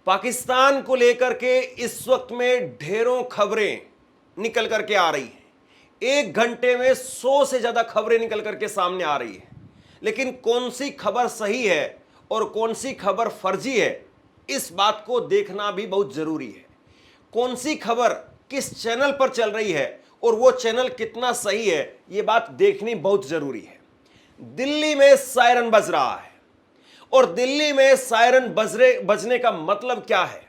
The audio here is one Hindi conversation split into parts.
पाकिस्तान को लेकर के इस वक्त में ढेरों खबरें निकल करके आ रही हैं। एक घंटे में 100 से ज्यादा खबरें निकल करके सामने आ रही है, लेकिन कौन सी खबर सही है और कौन सी खबर फर्जी है, इस बात को देखना भी बहुत जरूरी है। कौन सी खबर किस चैनल पर चल रही है और वो चैनल कितना सही है, ये बात देखनी बहुत जरूरी है। दिल्ली में सायरन बज रहा है और दिल्ली में सायरन बजने का मतलब क्या है?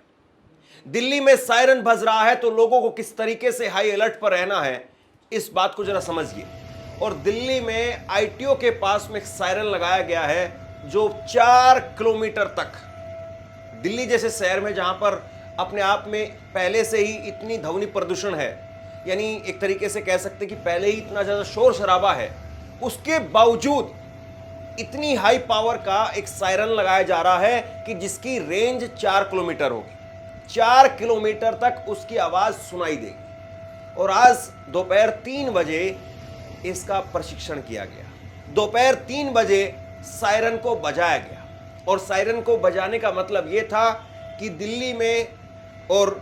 दिल्ली में सायरन बज रहा है तो लोगों को किस तरीके से हाई अलर्ट पर रहना है, इस बात को जरा समझिए। और दिल्ली में आईटीओ के पास में एक सायरन लगाया गया है जो 4 किलोमीटर तक, दिल्ली जैसे शहर में जहां पर अपने आप में पहले से ही इतनी ध्वनि प्रदूषण है, यानी एक तरीके से कह सकते कि पहले ही इतना ज्यादा शोर शराबा है, उसके बावजूद इतनी हाई पावर का एक सायरन लगाया जा रहा है कि जिसकी रेंज 4 किलोमीटर होगी। 4 किलोमीटर तक उसकी आवाज सुनाई देगी। और आज दोपहर 3 बजे इसका प्रशिक्षण किया गया। दोपहर 3 बजे सायरन को बजाया गया और सायरन को बजाने का मतलब यह था कि दिल्ली में और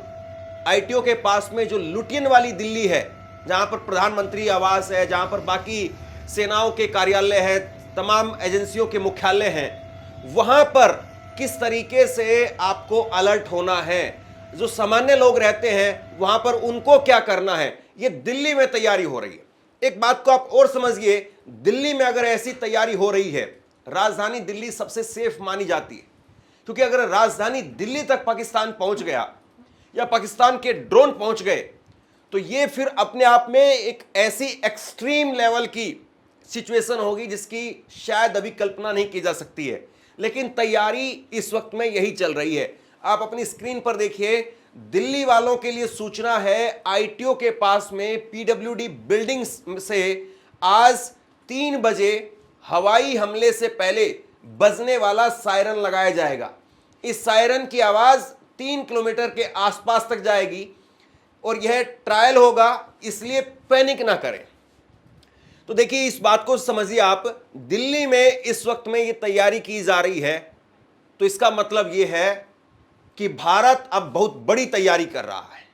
आईटीओ के पास में जो लुटियन वाली दिल्ली है, जहां पर प्रधानमंत्री आवास है, जहां पर बाकी सेनाओं के कार्यालय है, तमाम एजेंसियों के मुख्यालय हैं, वहां पर किस तरीके से आपको अलर्ट होना है, जो सामान्य लोग रहते हैं वहां पर उनको क्या करना है, ये दिल्ली में तैयारी हो रही है। एक बात को आप और समझिए, दिल्ली में अगर ऐसी तैयारी हो रही है, राजधानी दिल्ली सबसे सेफ मानी जाती है, क्योंकि अगर राजधानी दिल्ली तक पाकिस्तान पहुंच गया या पाकिस्तान के ड्रोन पहुंच गए तो ये फिर अपने आप में एक ऐसी एक्सट्रीम लेवल की सिचुएशन होगी जिसकी शायद अभी कल्पना नहीं की जा सकती है। लेकिन तैयारी इस वक्त में यही चल रही है। आप अपनी स्क्रीन पर देखिए, दिल्ली वालों के लिए सूचना है, आईटीओ के पास में पीडब्ल्यूडी बिल्डिंग से आज 3 बजे हवाई हमले से पहले बजने वाला सायरन लगाया जाएगा। इस सायरन की आवाज 3 किलोमीटर के आसपास तक जाएगी और यह ट्रायल होगा, इसलिए पैनिक ना करें। तो देखिए, इस बात को समझिए आप, दिल्ली में इस वक्त में यह तैयारी की जा रही है तो इसका मतलब यह है कि भारत अब बहुत बड़ी तैयारी कर रहा है।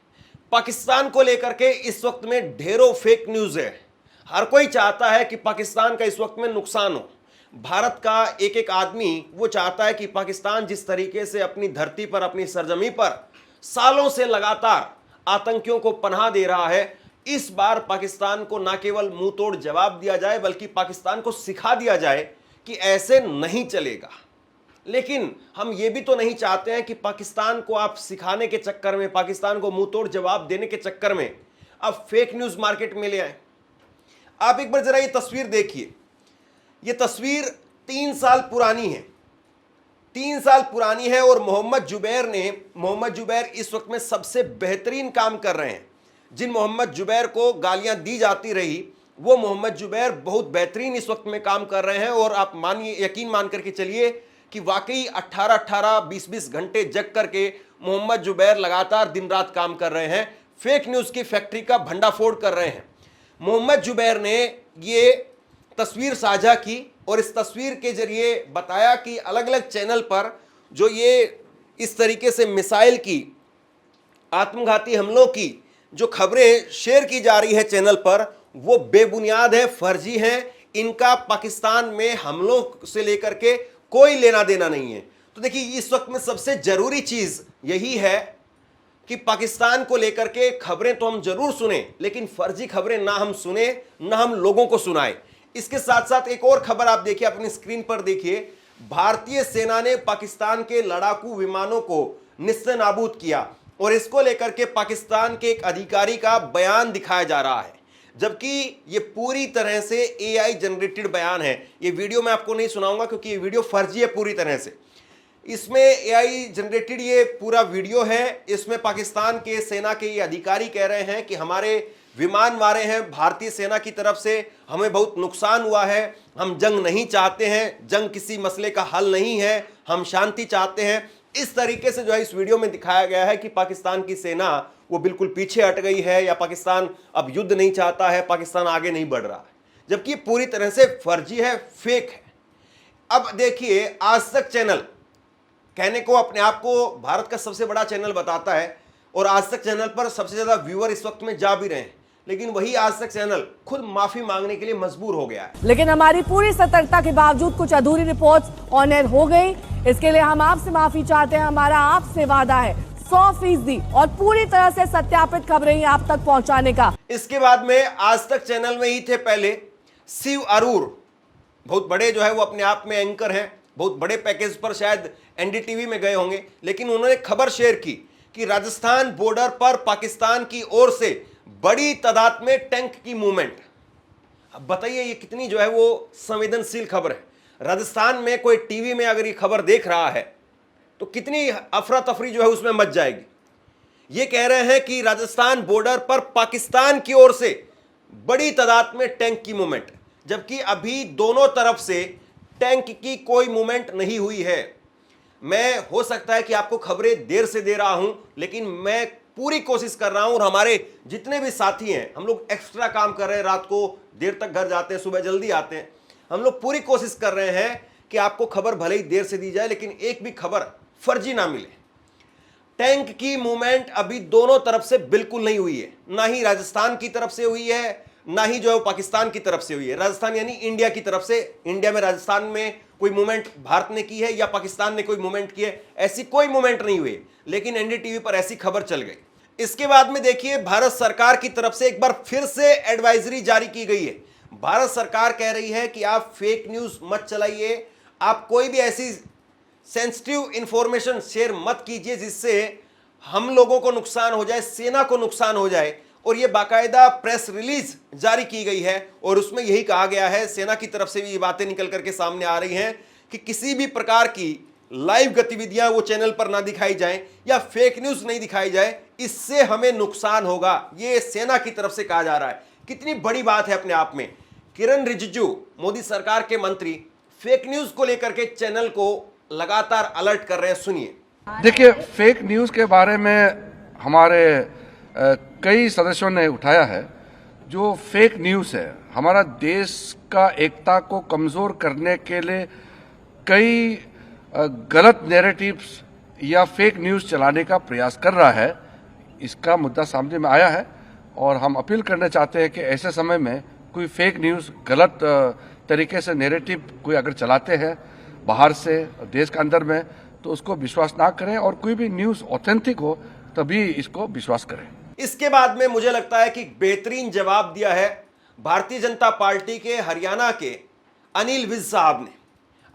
पाकिस्तान को लेकर के इस वक्त में ढेरों फेक न्यूज है। हर कोई चाहता है कि पाकिस्तान का इस वक्त में नुकसान हो। भारत का एक एक आदमी वो चाहता है कि पाकिस्तान जिस तरीके से अपनी धरती पर, अपनी सरजमी पर सालों से लगातार आतंकियों को पनाह दे रहा है, इस बार पाकिस्तान को ना केवल मुंह तोड़ जवाब दिया जाए बल्कि पाकिस्तान को सिखा दिया जाए कि ऐसे नहीं चलेगा। लेकिन हम ये भी तो नहीं चाहते हैं कि पाकिस्तान को आप सिखाने के चक्कर में, पाकिस्तान को मुंह तोड़ जवाब देने के चक्कर में अब फेक न्यूज मार्केट में ले आए। आप एक बार जरा ये तस्वीर देखिए। ये तस्वीर 3 साल पुरानी है, 3 साल पुरानी है और मोहम्मद जुबैर इस वक्त में सबसे बेहतरीन काम कर रहे हैं। जिन मोहम्मद जुबैर को गालियां दी जाती रही, वो मोहम्मद जुबैर बहुत बेहतरीन इस वक्त में काम कर रहे हैं। और आप मानिए, यकीन मान करके चलिए कि वाकई 18-18, 20-20 घंटे जग करके मोहम्मद जुबैर लगातार दिन रात काम कर रहे हैं, फेक न्यूज की फैक्ट्री का भंडाफोड़ कर रहे हैं। मोहम्मद जुबैर ने ये तस्वीर साझा की और इस तस्वीर के जरिए बताया कि अलग अलग चैनल पर जो ये इस तरीके से मिसाइल की, आत्मघाती हमलों की जो खबरें शेयर की जा रही है चैनल पर, वो बेबुनियाद है, फर्जी है। इनका पाकिस्तान में हमलों से लेकर के कोई लेना देना नहीं है। तो देखिए, इस वक्त में सबसे जरूरी चीज यही है कि पाकिस्तान को लेकर के खबरें तो हम जरूर सुने, लेकिन फर्जी खबरें ना हम सुने, ना हम लोगों को सुनाए। इसके साथ साथ एक और खबर आप देखिए, अपनी स्क्रीन पर देखिए। भारतीय सेना ने पाकिस्तान के लड़ाकू विमानों को निस्तेनाबूद किया और इसको लेकर के पाकिस्तान के एक अधिकारी का बयान दिखाया जा रहा है, जबकि ये पूरी तरह से एआई जनरेटेड बयान है। ये वीडियो मैं आपको नहीं सुनाऊंगा क्योंकि ये वीडियो फर्जी है पूरी तरह से। इसमें एआई जनरेटेड ये पूरा वीडियो है। इसमें पाकिस्तान के सेना के ये अधिकारी कह रहे हैं कि हमारे विमान मारे हैं भारतीय सेना की तरफ से, हमें बहुत नुकसान हुआ है, हम जंग नहीं चाहते हैं, जंग किसी मसले का हल नहीं है, हम शांति चाहते हैं। इस तरीके से जो है इस वीडियो में दिखाया गया है कि पाकिस्तान की सेना वो बिल्कुल पीछे हट गई है या पाकिस्तान अब युद्ध नहीं चाहता है, पाकिस्तान आगे नहीं बढ़ रहा है, जबकि पूरी तरह से फर्जी है, फेक है। अब देखिए, आज तक चैनल कहने को अपने आप को भारत का सबसे बड़ा चैनल बताता है और आज तक चैनल पर सबसे ज्यादा व्यूअर इस वक्त में जा भी रहे हैं, लेकिन वही आज तक चैनल खुद माफी मांगने के लिए मजबूर हो गया है। लेकिन हमारी पूरी सतर्कता के बावजूद कुछ अधूरी रिपोर्ट्स ऑन एयर हो गई। इसके लिए हम आपसे माफी चाहते हैं। हमारा आपसे वादा है 100% और पूरी तरह से सत्यापित खबरें आप तक पहुंचाने का। इसके बाद में आज तक चैनल में ही थे पहले शिव अरूर, बहुत बड़े जो है वो अपने आप में एंकर हैं, बहुत बड़े पैकेज पर शायद एनडीटीवी में गए होंगे, लेकिन उन्होंने खबर शेयर की कि राजस्थान बॉर्डर पर पाकिस्तान की ओर से बड़ी तादाद में टैंक की मूवमेंट। अब बताइए ये कितनी जो है वो संवेदनशील खबर है। राजस्थान में कोई टीवी में अगर ये खबर देख रहा है तो कितनी अफरा तफरी जो है उसमें मच जाएगी। ये कह रहे हैं कि राजस्थान बॉर्डर पर पाकिस्तान की ओर से बड़ी तादाद में टैंक की मूवमेंट, जबकि अभी दोनों तरफ से टैंक की कोई मूवमेंट नहीं हुई है। मैं हो सकता है कि आपको खबरें देर से दे रहा हूं, लेकिन मैं पूरी कोशिश कर रहा हूं और हमारे जितने भी साथी हैं, हम लोग एक्स्ट्रा काम कर रहे हैं, रात को देर तक घर जाते हैं, सुबह जल्दी आते हैं, हम लोग पूरी कोशिश कर रहे हैं कि आपको खबर भले ही देर से दी जाए लेकिन एक भी खबर फर्जी ना मिले। टैंक की मूवमेंट अभी दोनों तरफ से बिल्कुल नहीं हुई है, ना ही राजस्थान की तरफ से हुई है, ना ही जो है पाकिस्तान की तरफ से हुई है। राजस्थान यानी इंडिया की तरफ से, इंडिया में राजस्थान में कोई मूवमेंट भारत ने की है या पाकिस्तान ने कोई मूवमेंट की है, ऐसी कोई मूवमेंट नहीं हुई, लेकिन एनडीटीवी पर ऐसी खबर चल गई। इसके बाद में देखिए भारत सरकार की तरफ से एक बार फिर से एडवाइजरी जारी की गई है। भारत सरकार कह रही है कि आप फेक न्यूज मत चलाइए, आप कोई भी ऐसी सेंसिटिव इंफॉर्मेशन शेयर मत कीजिए जिससे हम लोगों को नुकसान हो जाए, सेना को नुकसान हो जाए। और ये बाकायदा प्रेस रिलीज जारी की गई है और उसमें यही कहा गया है, सेना की तरफ से भी ये बातें निकल करके सामने आ रही हैं कि किसी भी प्रकार की लाइव गतिविधियां वो चैनल पर ना दिखाई जाएं या फेक न्यूज नहीं दिखाई जाए, इससे हमें नुकसान होगा, ये सेना की तरफ से कहा जा रहा है। कितनी बड़ी बात है अपने आप में। किरण रिजिजू, मोदी सरकार के मंत्री, फेक न्यूज को लेकर के चैनल को लगातार अलर्ट कर रहे हैं। सुनिए। देखिए, फेक न्यूज के बारे में हमारे कई सदस्यों ने उठाया है। जो फेक न्यूज है हमारा देश का एकता को कमजोर करने के लिए कई गलत नैरेटिव्स या फेक न्यूज चलाने का प्रयास कर रहा है। इसका मुद्दा सामने में आया है और हम अपील करना चाहते हैं कि ऐसे समय में कोई फेक न्यूज गलत तरीके से नैरेटिव कोई अगर चलाते हैं बाहर से देश के अंदर में, तो उसको विश्वास ना करें और कोई भी न्यूज ऑथेंटिक हो तभी इसको विश्वास करें। इसके बाद में मुझे लगता है कि बेहतरीन जवाब दिया है भारतीय जनता पार्टी के हरियाणा के अनिल विज साहब ने।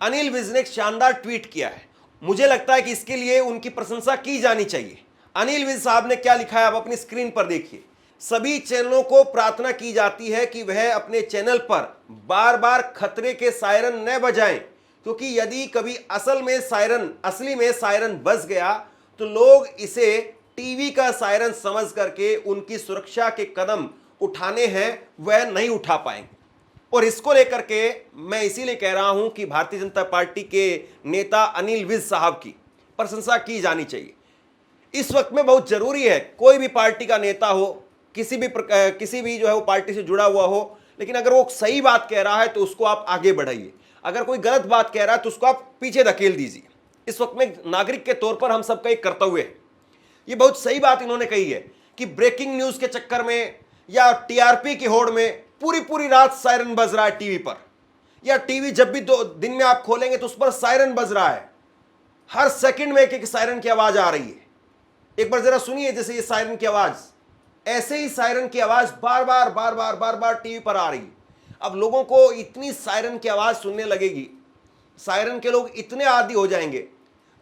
अनिल विज ने एक शानदार ट्वीट किया है, मुझे लगता है कि इसके लिए उनकी प्रशंसा की जानी चाहिए। अनिल विज साहब ने क्या लिखा है आप अपनी स्क्रीन पर देखिए। सभी चैनलों को प्रार्थना की जाती है कि वह अपने चैनल पर बार बार खतरे के सायरन न बजाएं, क्योंकि यदि कभी असली में सायरन बज गया तो लोग इसे टीवी का सायरन समझ करके उनकी सुरक्षा के कदम उठाने हैं वह नहीं उठा पाएंगे। और इसको लेकर के मैं इसीलिए कह रहा हूं कि भारतीय जनता पार्टी के नेता अनिल विज साहब की प्रशंसा की जानी चाहिए। इस वक्त में बहुत जरूरी है, कोई भी पार्टी का नेता हो, किसी भी जो है वो पार्टी से जुड़ा हुआ हो, लेकिन अगर वो सही बात कह रहा है तो उसको आप आगे बढ़ाइए, अगर कोई गलत बात कह रहा है तो उसको आप पीछे धकेल दीजिए। इस वक्त में नागरिक के तौर पर हम सबका एक कर्तव्य है। ये बहुत सही बात इन्होंने कही है कि ब्रेकिंग न्यूज के चक्कर में या टीआरपी की होड़ में पूरी रात सायरन बज रहा है टीवी पर, या टीवी जब भी दिन में आप खोलेंगे तो उस पर सायरन बज रहा है, हर सेकंड में एक सायरन की आवाज आ रही है। एक बार जरा सुनिए, जैसे ये सायरन की आवाज, ऐसे ही सायरन की आवाज बार बार टीवी पर आ रही। अब लोगों को इतनी सायरन की आवाज सुनने लगेगी, सायरन के लोग इतने आदी हो जाएंगे,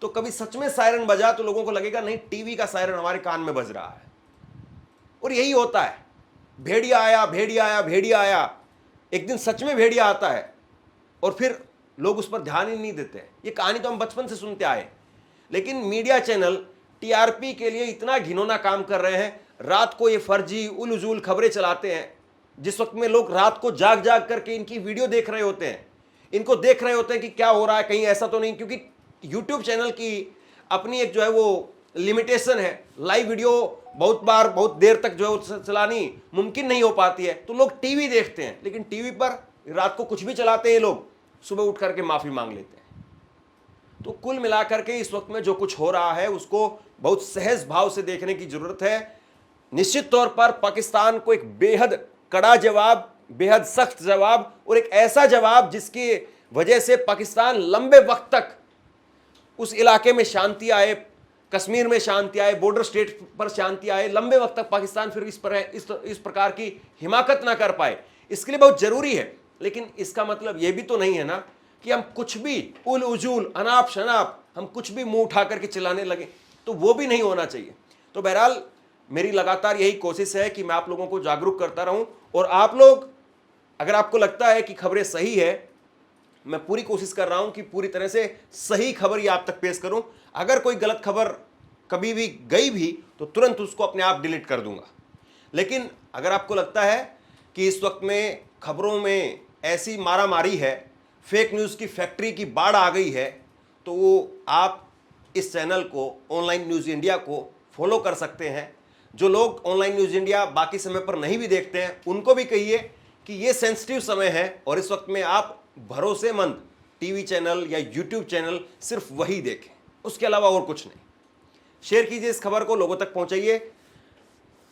तो कभी सच में सायरन बजा तो लोगों को लगेगा नहीं टीवी का सायरन हमारे कान में बज रहा है। और यही होता है, भेड़िया आया, एक दिन सच में भेड़िया आता है और फिर लोग उस पर ध्यान ही नहीं देते। ये कहानी तो हम बचपन से सुनते आए, लेकिन मीडिया चैनल टीआरपी के लिए इतना घिनौना काम कर रहे हैं। रात को ये फर्जी उलझुल खबरें चलाते हैं, जिस वक्त में लोग रात को जाग करके इनकी वीडियो देख रहे होते हैं, इनको देख रहे होते हैं कि क्या हो रहा है, कहीं ऐसा तो नहीं, क्योंकि यूट्यूब चैनल की अपनी एक जो है वो लिमिटेशन है, लाइव वीडियो बहुत देर तक जो है चलानी मुमकिन नहीं हो पाती है, तो लोग टीवी देखते हैं, लेकिन टीवी पर रात को कुछ भी चलाते हैं लोग, सुबह उठ करके माफी मांग लेते हैं। तो कुल मिलाकर के इस वक्त में जो कुछ हो रहा है उसको बहुत सहज भाव से देखने की जरूरत है। निश्चित तौर पर पाकिस्तान को एक बेहद कड़ा जवाब, बेहद सख्त जवाब और एक ऐसा जवाब जिसकी वजह से पाकिस्तान लंबे वक्त तक उस इलाके में शांति आए, कश्मीर में शांति आए, बॉर्डर स्टेट पर शांति आए, लंबे वक्त तक पाकिस्तान फिर इस प्रकार की हिमाकत ना कर पाए, इसके लिए बहुत जरूरी है। लेकिन इसका मतलब यह भी तो नहीं है ना कि हम कुछ भी उल उजूल अनाप शनाप हम कुछ भी मुंह उठा करके चिल्लाने लगे, तो वो भी नहीं होना चाहिए। तो बहरहाल मेरी लगातार यही कोशिश है कि मैं आप लोगों को जागरूक करता रहूं, और आप लोग अगर आपको लगता है कि खबरें सही है, मैं पूरी कोशिश कर रहा हूं कि पूरी तरह से सही खबर ही आप तक पेश करूं। अगर कोई गलत खबर कभी भी गई भी तो तुरंत उसको अपने आप डिलीट कर दूंगा। लेकिन अगर आपको लगता है कि इस वक्त में खबरों में ऐसी मारामारी है, फेक न्यूज़ की फैक्ट्री की बाढ़ आ गई है, तो वो आप इस चैनल को ऑनलाइन न्यूज़ इंडिया को फॉलो कर सकते हैं। जो लोग ऑनलाइन न्यूज़ इंडिया बाकी समय पर नहीं भी देखते हैं उनको भी कहिए कि ये सेंसिटिव समय है और इस वक्त में आप भरोसेमंद टीवी चैनल या यूट्यूब चैनल सिर्फ वही देखें, उसके अलावा और कुछ नहीं। शेयर कीजिए इस खबर को, लोगों तक पहुंचाइए।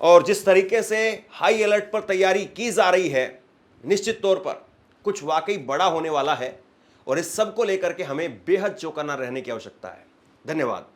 और जिस तरीके से हाई अलर्ट पर तैयारी की जा रही है, निश्चित तौर पर कुछ वाकई बड़ा होने वाला है और इस सब को लेकर के हमें बेहद चौकन्ना रहने की आवश्यकता है। धन्यवाद।